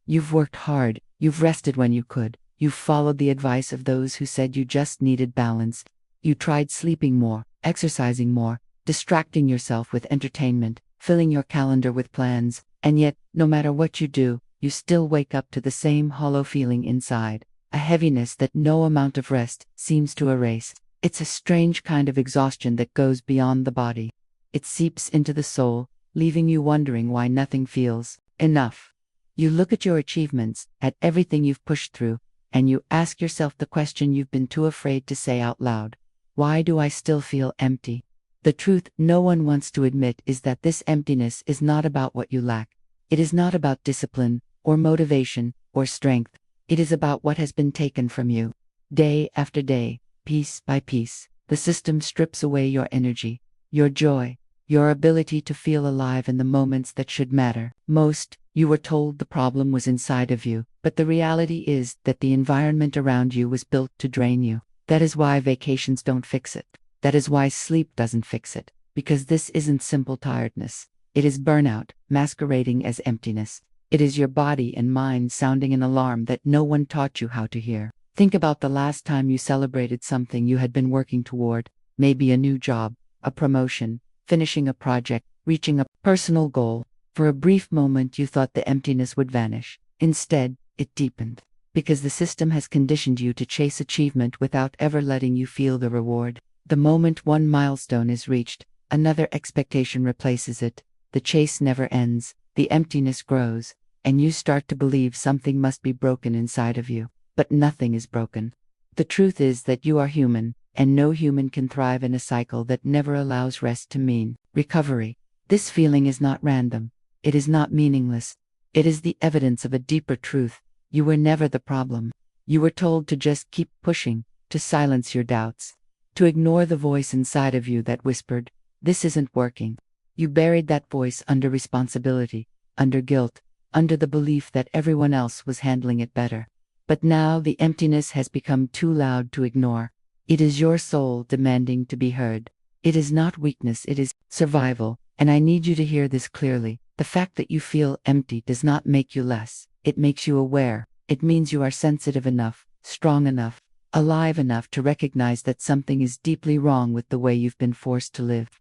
You've worked hard, you've rested when you could, you've followed the advice of those who said you just needed balance. You tried sleeping more, exercising more, distracting yourself with entertainment, filling your calendar with plans, and yet, no matter what you do, you still wake up to the same hollow feeling inside, a heaviness that no amount of rest seems to erase. It's a strange kind of exhaustion that goes beyond the body. It seeps into the soul, leaving you wondering why nothing feels enough. You look at your achievements, at everything you've pushed through, and you ask yourself the question you've been too afraid to say out loud. Why do I still feel empty? The truth no one wants to admit is that this emptiness is not about what you lack. It is not about discipline, or motivation, or strength. It is about what has been taken from you. Day after day, piece by piece, the system strips away your energy, your joy, your ability to feel alive in the moments that should matter most. You were told the problem was inside of you, but the reality is that the environment around you was built to drain you. That is why vacations don't fix it. That is why sleep doesn't fix it, because this isn't simple tiredness. It is burnout, masquerading as emptiness. It is your body and mind sounding an alarm that no one taught you how to hear. Think about the last time you celebrated something you had been working toward, maybe a new job, a promotion, finishing a project, reaching a personal goal. For a brief moment you thought the emptiness would vanish. Instead, it deepened, because the system has conditioned you to chase achievement without ever letting you feel the reward. The moment one milestone is reached, another expectation replaces it. The chase never ends, the emptiness grows, and you start to believe something must be broken inside of you. But nothing is broken. The truth is that you are human, and no human can thrive in a cycle that never allows rest to mean recovery. This feeling is not random. It is not meaningless. It is the evidence of a deeper truth. You were never the problem. You were told to just keep pushing, to silence your doubts, to ignore the voice inside of you that whispered, "This isn't working." You buried that voice under responsibility, under guilt, under the belief that everyone else was handling it better. But now the emptiness has become too loud to ignore. It is your soul demanding to be heard. It is not weakness, it is survival, and I need you to hear this clearly. The fact that you feel empty does not make you less. It makes you aware. It means you are sensitive enough, strong enough, alive enough to recognize that something is deeply wrong with the way you've been forced to live.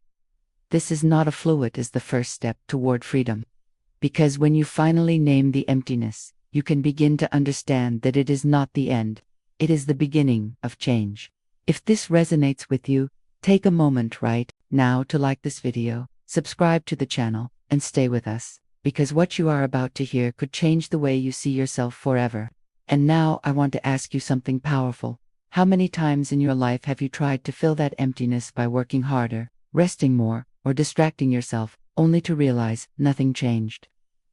This is not a flaw, it is the first step toward freedom. Because when you finally name the emptiness, you can begin to understand that it is not the end. It is the beginning of change. If this resonates with you, take a moment right now to like this video, subscribe to the channel, and stay with us, because what you are about to hear could change the way you see yourself forever. And now I want to ask you something powerful. How many times in your life have you tried to fill that emptiness by working harder, resting more, or distracting yourself, only to realize nothing changed?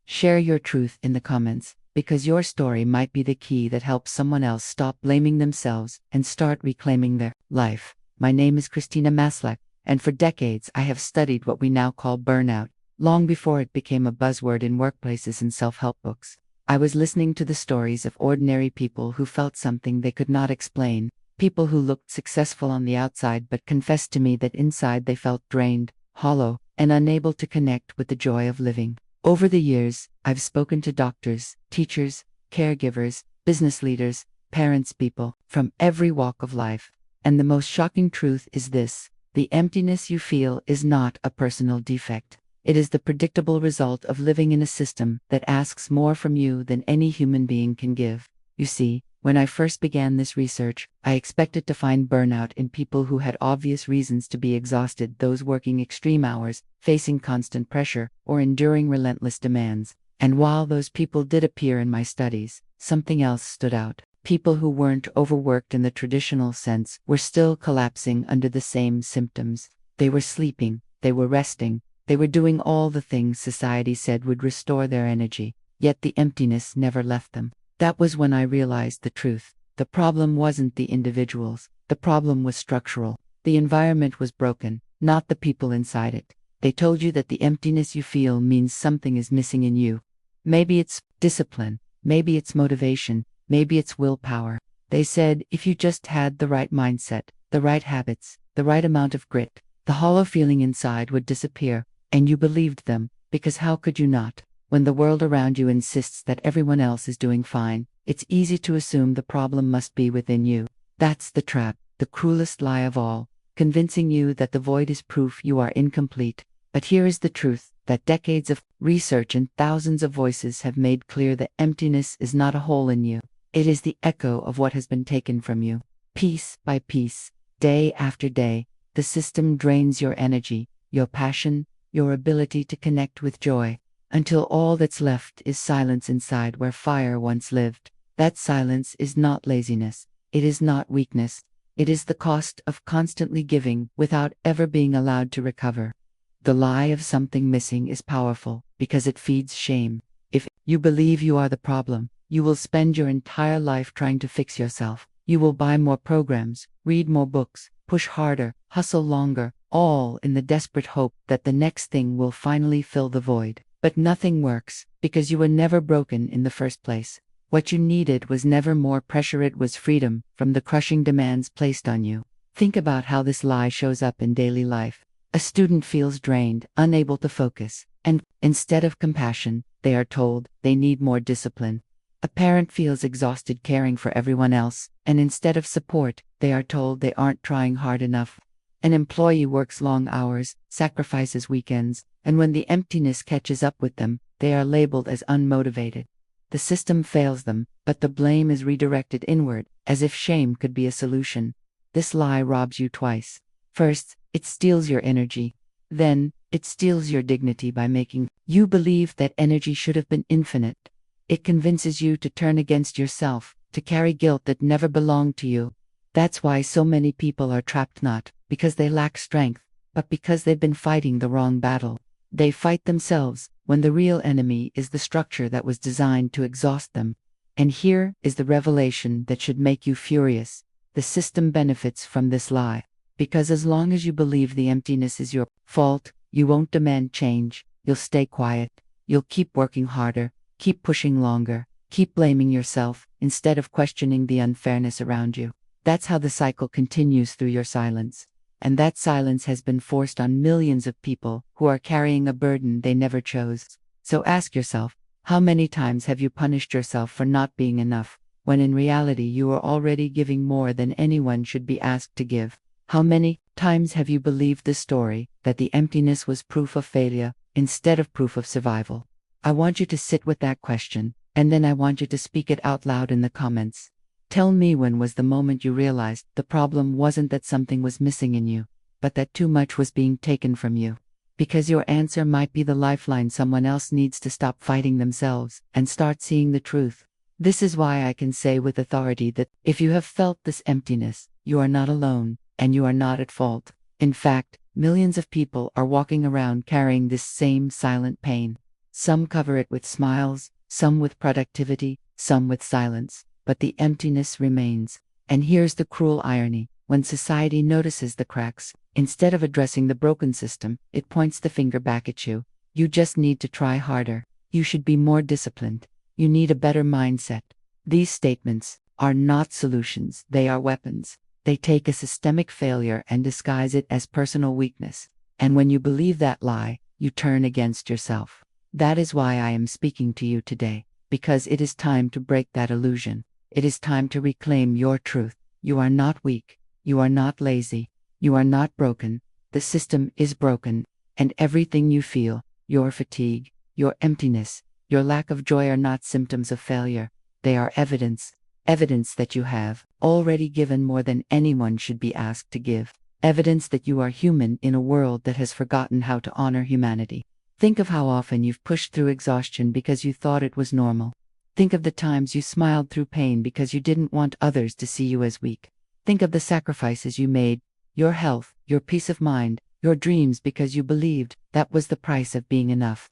Share your truth in the comments, because your story might be the key that helps someone else stop blaming themselves and start reclaiming their life. My name is Christina Maslach, and for decades I have studied what we now call burnout, long before it became a buzzword in workplaces and self-help books. I was listening to the stories of ordinary people who felt something they could not explain, people who looked successful on the outside but confessed to me that inside they felt drained, hollow, and unable to connect with the joy of living. Over the years, I've spoken to doctors, teachers, caregivers, business leaders, parents, people from every walk of life. And the most shocking truth is this: the emptiness you feel is not a personal defect. It is the predictable result of living in a system that asks more from you than any human being can give. You see, when I first began this research, I expected to find burnout in people who had obvious reasons to be exhausted, those working extreme hours, facing constant pressure, or enduring relentless demands. And while those people did appear in my studies, something else stood out. People who weren't overworked in the traditional sense were still collapsing under the same symptoms. They were sleeping, they were resting, they were doing all the things society said would restore their energy, yet the emptiness never left them. That was when I realized the truth. The problem wasn't the individuals. The problem was structural. The environment was broken, not the people inside it. They told you that the emptiness you feel means something is missing in you. Maybe it's discipline. Maybe it's motivation. Maybe it's willpower. They said if you just had the right mindset, the right habits, the right amount of grit, the hollow feeling inside would disappear. And you believed them, because how could you not? When the world around you insists that everyone else is doing fine, it's easy to assume the problem must be within you. That's the trap, the cruelest lie of all, convincing you that the void is proof you are incomplete. But here is the truth, that decades of research and thousands of voices have made clear that emptiness is not a hole in you. It is the echo of what has been taken from you. Piece by piece, day after day, the system drains your energy, your passion, your ability to connect with joy, until all that's left is silence inside where fire once lived. That silence is not laziness. It is not weakness. It is the cost of constantly giving without ever being allowed to recover. The lie of something missing is powerful because it feeds shame. If you believe you are the problem, you will spend your entire life trying to fix yourself. You will buy more programs, read more books, push harder, hustle longer, all in the desperate hope that the next thing will finally fill the void. But nothing works, because you were never broken in the first place. What you needed was never more pressure, it was freedom from the crushing demands placed on you. Think about how this lie shows up in daily life. A student feels drained, unable to focus, and instead of compassion, they are told they need more discipline. A parent feels exhausted caring for everyone else, and instead of support, they are told they aren't trying hard enough. An employee works long hours, sacrifices weekends, and when the emptiness catches up with them, they are labeled as unmotivated. The system fails them, but the blame is redirected inward, as if shame could be a solution. This lie robs you twice. First, it steals your energy. Then, it steals your dignity by making you believe that energy should have been infinite. It convinces you to turn against yourself, to carry guilt that never belonged to you. That's why so many people are trapped, not because they lack strength, but because they've been fighting the wrong battle. They fight themselves, when the real enemy is the structure that was designed to exhaust them. And here is the revelation that should make you furious. The system benefits from this lie. Because as long as you believe the emptiness is your fault, you won't demand change. You'll stay quiet. You'll keep working harder, keep pushing longer, keep blaming yourself, instead of questioning the unfairness around you. That's how the cycle continues through your silence. And that silence has been forced on millions of people who are carrying a burden they never chose. So ask yourself, how many times have you punished yourself for not being enough, when in reality you are already giving more than anyone should be asked to give? How many times have you believed the story that the emptiness was proof of failure instead of proof of survival? I want you to sit with that question, and then I want you to speak it out loud in the comments. Tell me, when was the moment you realized the problem wasn't that something was missing in you, but that too much was being taken from you? Because your answer might be the lifeline someone else needs to stop fighting themselves and start seeing the truth. This is why I can say with authority that if you have felt this emptiness, you are not alone, and you are not at fault. In fact, millions of people are walking around carrying this same silent pain. Some cover it with smiles, some with productivity, some with silence. But the emptiness remains. And here's the cruel irony. When society notices the cracks, instead of addressing the broken system, it points the finger back at you. You just need to try harder. You should be more disciplined. You need a better mindset. These statements are not solutions, they are weapons. They take a systemic failure and disguise it as personal weakness. And when you believe that lie, you turn against yourself. That is why I am speaking to you today, because it is time to break that illusion. It is time to reclaim your truth. You are not weak. You are not lazy. You are not broken. The system is broken. And everything you feel, your fatigue, your emptiness, your lack of joy, are not symptoms of failure. They are evidence. Evidence that you have already given more than anyone should be asked to give. Evidence that you are human in a world that has forgotten how to honor humanity. Think of how often you've pushed through exhaustion because you thought it was normal. Think of the times you smiled through pain because you didn't want others to see you as weak. Think of the sacrifices you made, your health, your peace of mind, your dreams, because you believed that was the price of being enough.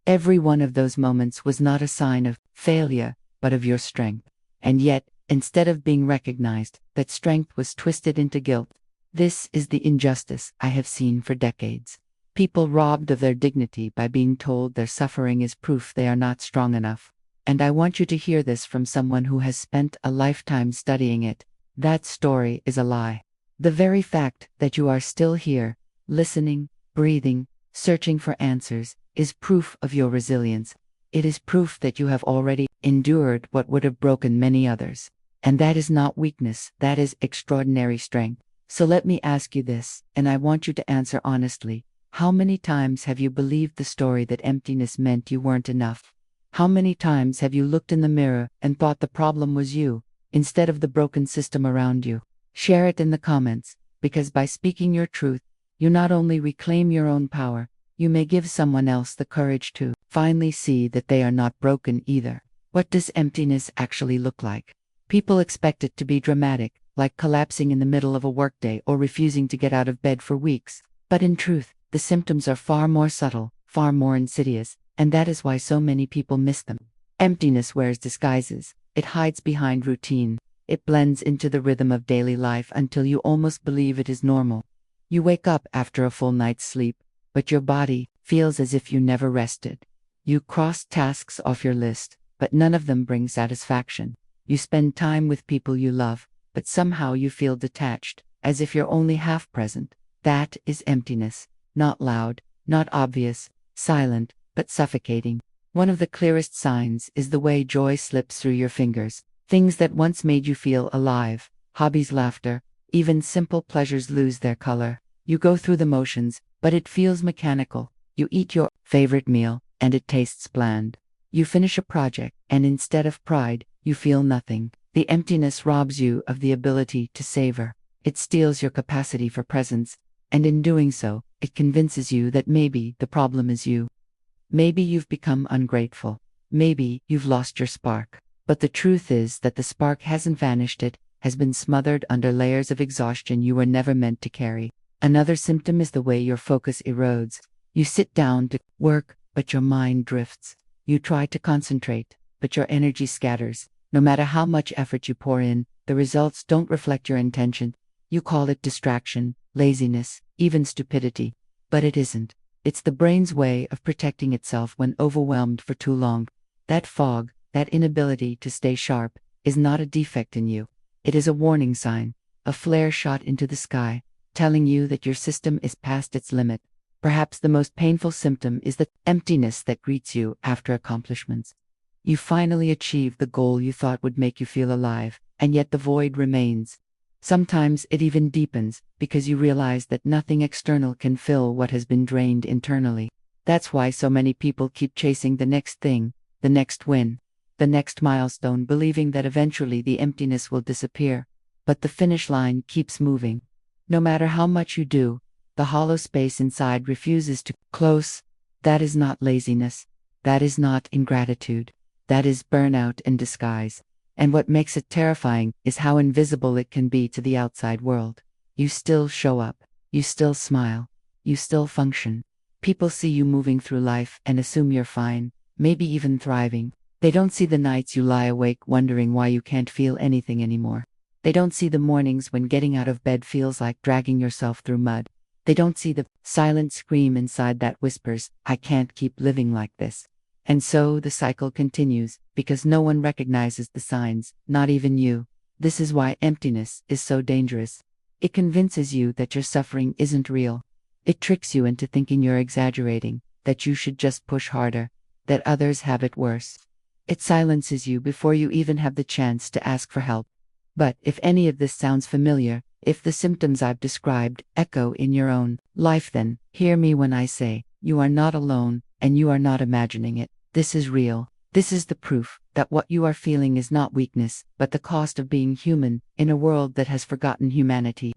Every one of those moments was not a sign of failure, but of your strength. And yet, instead of being recognized, that strength was twisted into guilt. This is the injustice I have seen for decades. People robbed of their dignity by being told their suffering is proof they are not strong enough. And I want you to hear this from someone who has spent a lifetime studying it. That story is a lie. The very fact that you are still here, listening, breathing, searching for answers, is proof of your resilience. It is proof that you have already endured what would have broken many others. And that is not weakness, that is extraordinary strength. So let me ask you this, and I want you to answer honestly. How many times have you believed the story that emptiness meant you weren't enough? How many times have you looked in the mirror and thought the problem was you, instead of the broken system around you? Share it in the comments, because by speaking your truth, you not only reclaim your own power, you may give someone else the courage to finally see that they are not broken either. What does emptiness actually look like? People expect it to be dramatic, like collapsing in the middle of a workday or refusing to get out of bed for weeks. But in truth, the symptoms are far more subtle, far more insidious, and that is why so many people miss them. Emptiness wears disguises. It hides behind routine. It blends into the rhythm of daily life until you almost believe it is normal. You wake up after a full night's sleep, but your body feels as if you never rested. You cross tasks off your list, but none of them bring satisfaction. You spend time with people you love, but somehow you feel detached, as if you're only half present. That is emptiness. Not loud, not obvious, silent, but suffocating. One of the clearest signs is the way joy slips through your fingers. Things that once made you feel alive, hobbies, laughter, even simple pleasures lose their color. You go through the motions, but it feels mechanical. You eat your favorite meal, and it tastes bland. You finish a project, and instead of pride, you feel nothing. The emptiness robs you of the ability to savor. It steals your capacity for presence, and in doing so, it convinces you that maybe the problem is you. Maybe you've become ungrateful. Maybe you've lost your spark. But the truth is that the spark hasn't vanished, it has been smothered under layers of exhaustion you were never meant to carry. Another symptom is the way your focus erodes. You sit down to work, but your mind drifts. You try to concentrate, but your energy scatters. No matter how much effort you pour in, the results don't reflect your intention. You call it distraction, laziness, even stupidity. But it isn't. It's the brain's way of protecting itself when overwhelmed for too long. That fog, that inability to stay sharp, is not a defect in you. It is a warning sign, a flare shot into the sky, telling you that your system is past its limit. Perhaps the most painful symptom is the emptiness that greets you after accomplishments. You finally achieve the goal you thought would make you feel alive, and yet the void remains. Sometimes it even deepens, because you realize that nothing external can fill what has been drained internally. That's why so many people keep chasing the next thing, the next win, the next milestone, believing that eventually the emptiness will disappear. But the finish line keeps moving. No matter how much you do, the hollow space inside refuses to close. That is not laziness. That is not ingratitude. That is burnout in disguise. And what makes it terrifying is how invisible it can be to the outside world. You still show up. You still smile. You still function. People see you moving through life and assume you're fine, maybe even thriving. They don't see the nights you lie awake wondering why you can't feel anything anymore. They don't see the mornings when getting out of bed feels like dragging yourself through mud. They don't see the silent scream inside that whispers, "I can't keep living like this." And so the cycle continues, because no one recognizes the signs, not even you. This is why emptiness is so dangerous. It convinces you that your suffering isn't real. It tricks you into thinking you're exaggerating, that you should just push harder, that others have it worse. It silences you before you even have the chance to ask for help. But if any of this sounds familiar, if the symptoms I've described echo in your own life, then hear me when I say, you are not alone, and you are not imagining it. This is real. This is the proof that what you are feeling is not weakness, but the cost of being human in a world that has forgotten humanity.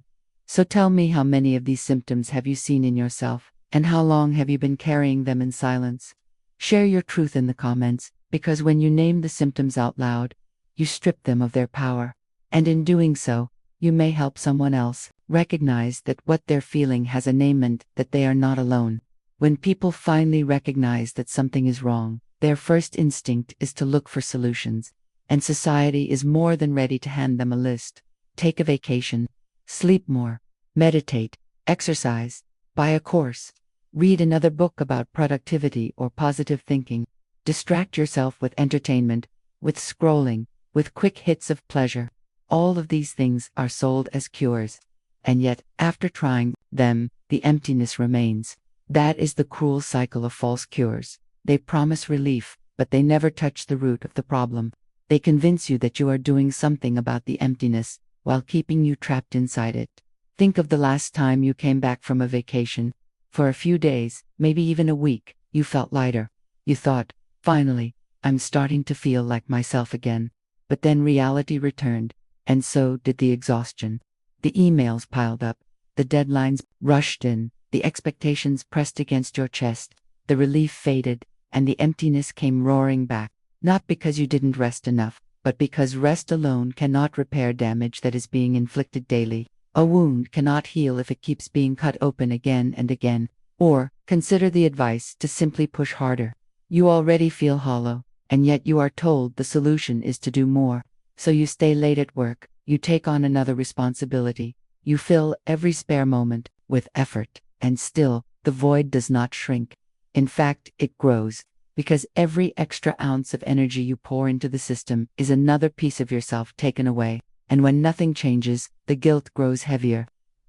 So tell me, how many of these symptoms have you seen in yourself, and how long have you been carrying them in silence? Share your truth in the comments, because when you name the symptoms out loud, you strip them of their power. And in doing so, you may help someone else recognize that what they're feeling has a name and that they are not alone. When people finally recognize that something is wrong, their first instinct is to look for solutions, and society is more than ready to hand them a list. Take a vacation, sleep more, meditate, exercise, buy a course, read another book about productivity or positive thinking, distract yourself with entertainment, with scrolling, with quick hits of pleasure. All of these things are sold as cures. And yet, after trying them, the emptiness remains. That is the cruel cycle of false cures. They promise relief, but they never touch the root of the problem. They convince you that you are doing something about the emptiness, while keeping you trapped inside it. Think of the last time you came back from a vacation. For a few days, maybe even a week, you felt lighter. You thought, finally, I'm starting to feel like myself again. But then reality returned, and so did the exhaustion. The emails piled up, the deadlines rushed in, the expectations pressed against your chest, the relief faded, and the emptiness came roaring back. Not because you didn't rest enough, but because rest alone cannot repair damage that is being inflicted daily. A wound cannot heal if it keeps being cut open again and again. Or, consider the advice to simply push harder. You already feel hollow, and yet you are told the solution is to do more. So you stay late at work, you take on another responsibility, you fill every spare moment with effort, and still, the void does not shrink. In fact, it grows. Because every extra ounce of energy you pour into the system is another piece of yourself taken away, and when nothing changes, the guilt grows heavier.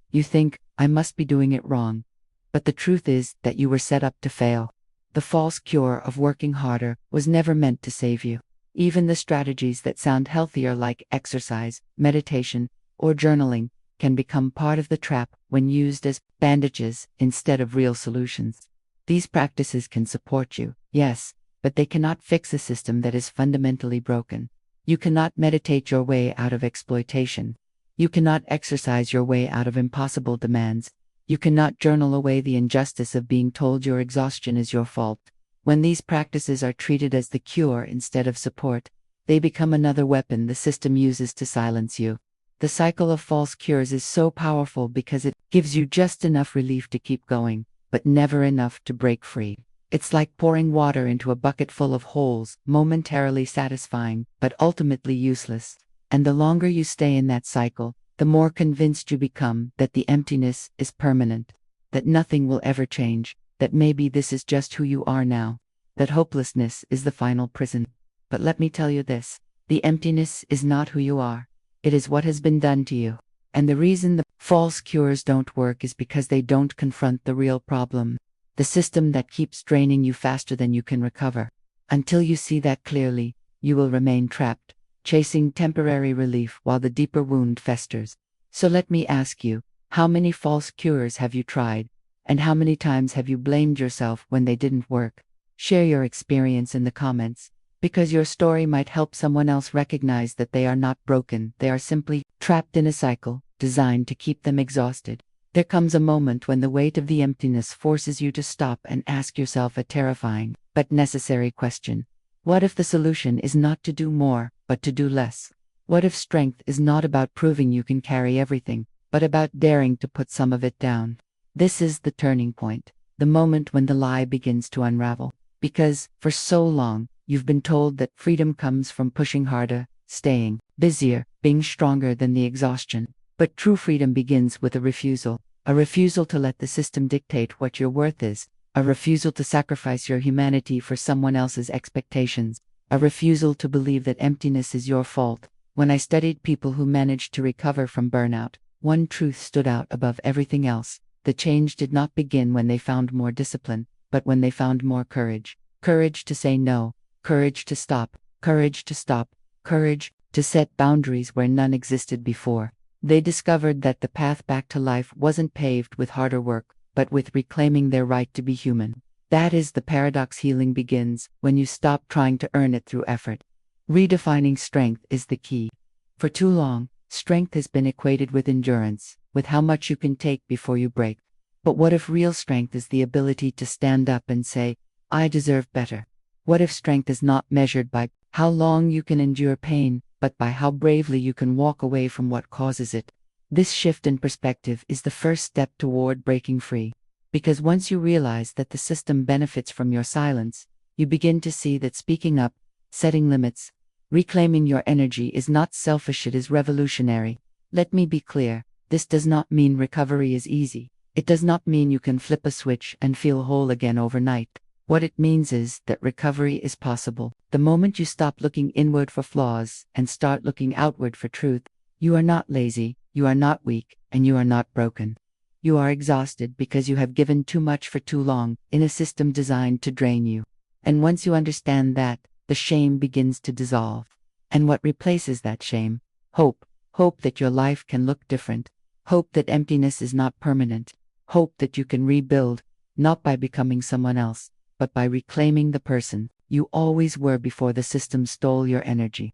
You think, I must be doing it wrong. But the truth is that you were set up to fail. The false cure of working harder was never meant to save you. Even the strategies that sound healthier, like exercise, meditation, or journaling, can become part of the trap when used as bandages instead of real solutions. These practices can support you, yes, but they cannot fix a system that is fundamentally broken. You cannot meditate your way out of exploitation. You cannot exercise your way out of impossible demands. You cannot journal away the injustice of being told your exhaustion is your fault. When these practices are treated as the cure instead of support, they become another weapon the system uses to silence you. The cycle of false cures is so powerful because it gives you just enough relief to keep going, but never enough to break free. It's like pouring water into a bucket full of holes, momentarily satisfying, but ultimately useless. And the longer you stay in that cycle, the more convinced you become that the emptiness is permanent, that nothing will ever change, that maybe this is just who you are now, that hopelessness is the final prison. But let me tell you this, the emptiness is not who you are. It is what has been done to you. And the reason the false cures don't work is because they don't confront the real problem, the system that keeps draining you faster than you can recover. Until you see that clearly, you will remain trapped, chasing temporary relief while the deeper wound festers. So let me ask you, how many false cures have you tried? And how many times have you blamed yourself when they didn't work? Share your experience in the comments, because your story might help someone else recognize that they are not broken, they are simply trapped in a cycle designed to keep them exhausted. There comes a moment when the weight of the emptiness forces you to stop and ask yourself a terrifying, but necessary question. What if the solution is not to do more, but to do less? What if strength is not about proving you can carry everything, but about daring to put some of it down? This is the turning point, the moment when the lie begins to unravel. Because, for so long, you've been told that freedom comes from pushing harder, staying busier, being stronger than the exhaustion. But true freedom begins with a refusal to let the system dictate what your worth is, a refusal to sacrifice your humanity for someone else's expectations, a refusal to believe that emptiness is your fault. When I studied people who managed to recover from burnout, one truth stood out above everything else. The change did not begin when they found more discipline, but when they found more courage. Courage to say no, courage to stop, courage to set boundaries where none existed before. They discovered that the path back to life wasn't paved with harder work, but with reclaiming their right to be human. That is the paradox. Healing begins when you stop trying to earn it through effort. Redefining strength is the key. For too long, strength has been equated with endurance, with how much you can take before you break. But what if real strength is the ability to stand up and say, I deserve better? What if strength is not measured by how long you can endure pain, but by how bravely you can walk away from what causes it? This shift in perspective is the first step toward breaking free. Because once you realize that the system benefits from your silence, you begin to see that speaking up, setting limits, reclaiming your energy is not selfish, it is revolutionary. Let me be clear, this does not mean recovery is easy. It does not mean you can flip a switch and feel whole again overnight. What it means is that recovery is possible. The moment you stop looking inward for flaws and start looking outward for truth, you are not lazy, you are not weak, and you are not broken. You are exhausted because you have given too much for too long in a system designed to drain you. And once you understand that, the shame begins to dissolve. And what replaces that shame? Hope. Hope that your life can look different. Hope that emptiness is not permanent. Hope that you can rebuild, not by becoming someone else, but by reclaiming the person you always were before the system stole your energy.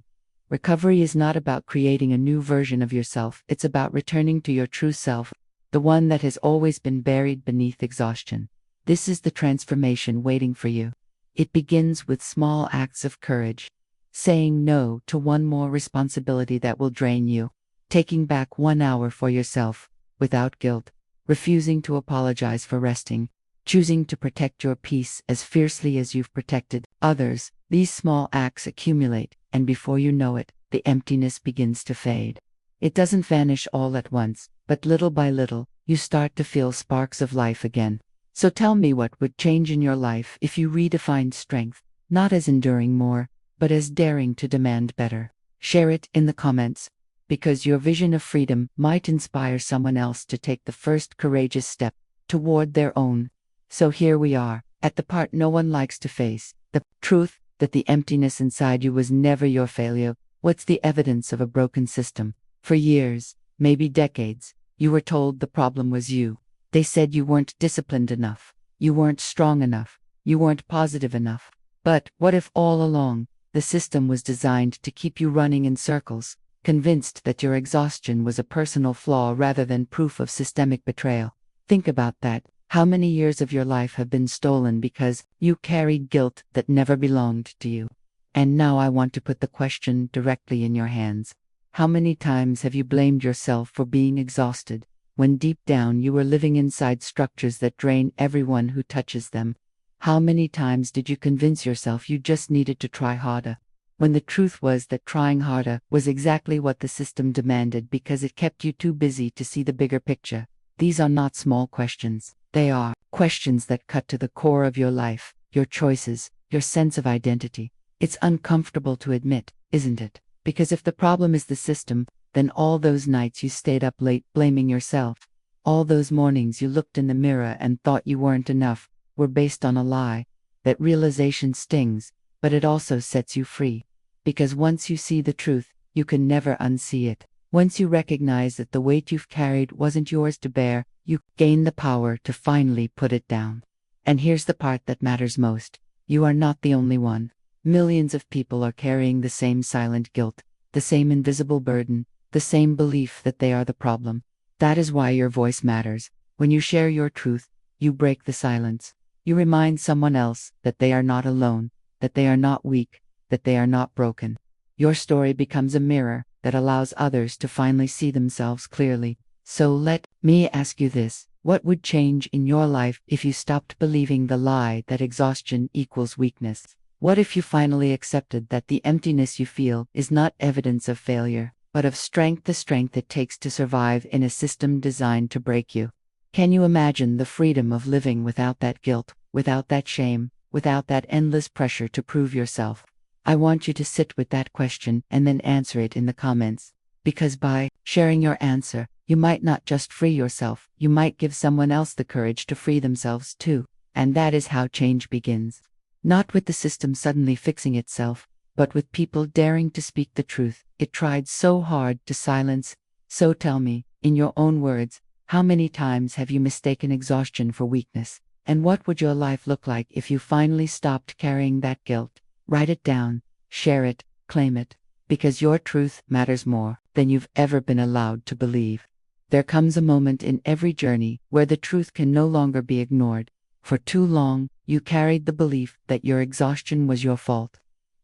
Recovery is not about creating a new version of yourself, it's about returning to your true self, the one that has always been buried beneath exhaustion. This is the transformation waiting for you. It begins with small acts of courage. Saying no to one more responsibility that will drain you. Taking back 1 hour for yourself, without guilt. Refusing to apologize for resting. Choosing to protect your peace as fiercely as you've protected others. These small acts accumulate, and before you know it, the emptiness begins to fade. It doesn't vanish all at once, but little by little, you start to feel sparks of life again. So tell me, what would change in your life if you redefined strength, not as enduring more, but as daring to demand better? Share it in the comments, because your vision of freedom might inspire someone else to take the first courageous step toward their own. So here we are, at the part no one likes to face, the truth that the emptiness inside you was never your failure. What's the evidence of a broken system? For years, maybe decades, you were told the problem was you. They said you weren't disciplined enough, you weren't strong enough, you weren't positive enough. But what if all along, the system was designed to keep you running in circles, convinced that your exhaustion was a personal flaw rather than proof of systemic betrayal? Think about that. How many years of your life have been stolen because you carried guilt that never belonged to you? And now I want to put the question directly in your hands. How many times have you blamed yourself for being exhausted, when deep down you were living inside structures that drain everyone who touches them? How many times did you convince yourself you just needed to try harder, when the truth was that trying harder was exactly what the system demanded because it kept you too busy to see the bigger picture? These are not small questions. They are questions that cut to the core of your life, your choices, your sense of identity. It's uncomfortable to admit, isn't it? Because if the problem is the system, then all those nights you stayed up late blaming yourself, all those mornings you looked in the mirror and thought you weren't enough, were based on a lie. That realization stings, but it also sets you free. Because once you see the truth, you can never unsee it. Once you recognize that the weight you've carried wasn't yours to bear, you gain the power to finally put it down. And here's the part that matters most. You are not the only one. Millions of people are carrying the same silent guilt, the same invisible burden, the same belief that they are the problem. That is why your voice matters. When you share your truth, you break the silence. You remind someone else that they are not alone, that they are not weak, that they are not broken. Your story becomes a mirror that allows others to finally see themselves clearly. So let me ask you this. What would change in your life if you stopped believing the lie that exhaustion equals weakness? What if you finally accepted that the emptiness you feel is not evidence of failure, but of strength, the strength it takes to survive in a system designed to break you? Can you imagine the freedom of living without that guilt, without that shame, without that endless pressure to prove yourself? I want you to sit with that question and then answer it in the comments. Because by sharing your answer, you might not just free yourself, you might give someone else the courage to free themselves too. And that is how change begins. Not with the system suddenly fixing itself, but with people daring to speak the truth it tried so hard to silence. So tell me, in your own words, how many times have you mistaken exhaustion for weakness? And what would your life look like if you finally stopped carrying that guilt? Write it down, share it, claim it, because your truth matters more than you've ever been allowed to believe. There comes a moment in every journey where the truth can no longer be ignored. For too long, you carried the belief that your exhaustion was your fault,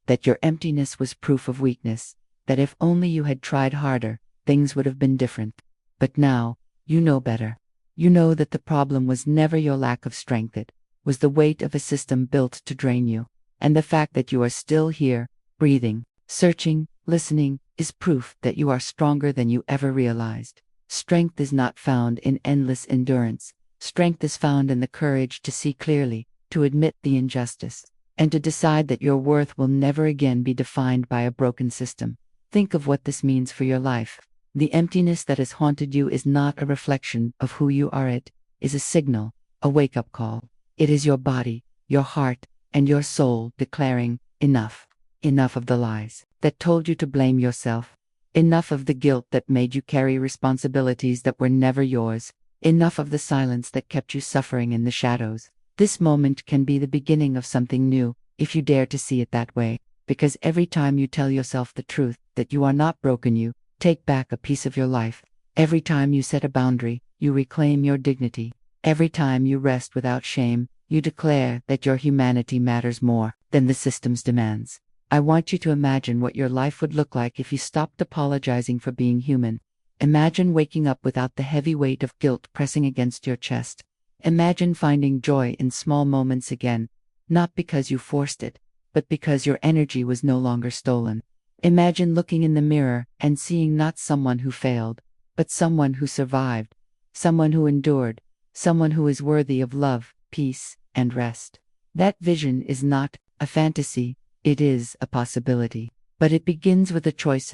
that your emptiness was proof of weakness, that if only you had tried harder, things would have been different. But now, you know better. You know that the problem was never your lack of strength, it was the weight of a system built to drain you. And the fact that you are still here, breathing, searching, listening, is proof that you are stronger than you ever realized. Strength is not found in endless endurance. Strength is found in the courage to see clearly, to admit the injustice, and to decide that your worth will never again be defined by a broken system. Think of what this means for your life. The emptiness that has haunted you is not a reflection of who you are, it is a signal, a wake-up call. It is your body, your heart, and your soul declaring, enough. Enough of the lies that told you to blame yourself. Enough of the guilt that made you carry responsibilities that were never yours. Enough of the silence that kept you suffering in the shadows. This moment can be the beginning of something new, if you dare to see it that way. Because every time you tell yourself the truth, that you are not broken, you take back a piece of your life. Every time you set a boundary, you reclaim your dignity. Every time you rest without shame, you declare that your humanity matters more than the system's demands. I want you to imagine what your life would look like if you stopped apologizing for being human. Imagine waking up without the heavy weight of guilt pressing against your chest. Imagine finding joy in small moments again, not because you forced it, but because your energy was no longer stolen. Imagine looking in the mirror and seeing not someone who failed, but someone who survived, someone who endured, someone who is worthy of love, peace, and rest. That vision is not a fantasy, it is a possibility. But it begins with a choice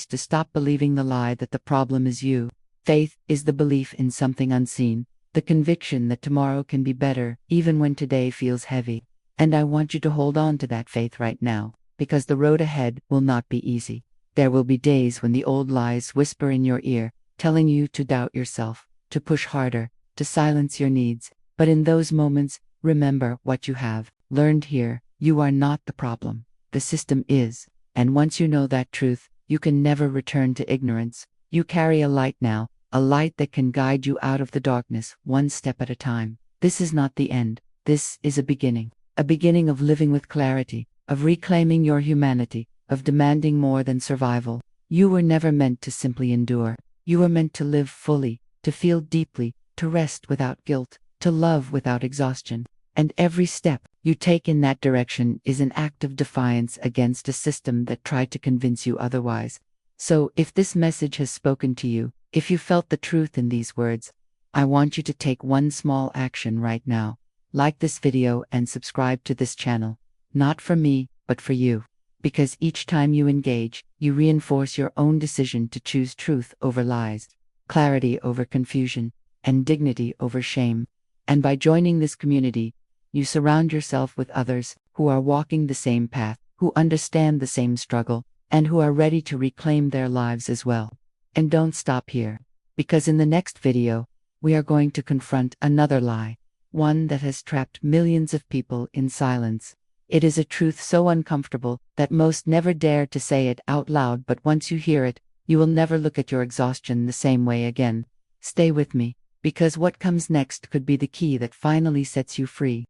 to stop believing the lie that the problem is you. Faith is the belief in something unseen, the conviction that tomorrow can be better, even when today feels heavy. And I want you to hold on to that faith right now, because the road ahead will not be easy. There will be days when the old lies whisper in your ear, telling you to doubt yourself, to push harder, to silence your needs. But in those moments, remember what you have learned here. You are not the problem. The system is. And once you know that truth, you can never return to ignorance. You carry a light now, a light that can guide you out of the darkness, one step at a time. This is not the end. This is a beginning of living with clarity, of reclaiming your humanity, of demanding more than survival. You were never meant to simply endure. You were meant to live fully, to feel deeply, to rest without guilt, to love without exhaustion. And every step you take in that direction is an act of defiance against a system that tried to convince you otherwise. So, if this message has spoken to you, if you felt the truth in these words, I want you to take one small action right now. Like this video and subscribe to this channel. Not for me, but for you. Because each time you engage, you reinforce your own decision to choose truth over lies, clarity over confusion, and dignity over shame. And by joining this community, you surround yourself with others who are walking the same path, who understand the same struggle, and who are ready to reclaim their lives as well. And don't stop here, because in the next video, we are going to confront another lie, one that has trapped millions of people in silence. It is a truth so uncomfortable that most never dare to say it out loud, but once you hear it, you will never look at your exhaustion the same way again. Stay with me, because what comes next could be the key that finally sets you free.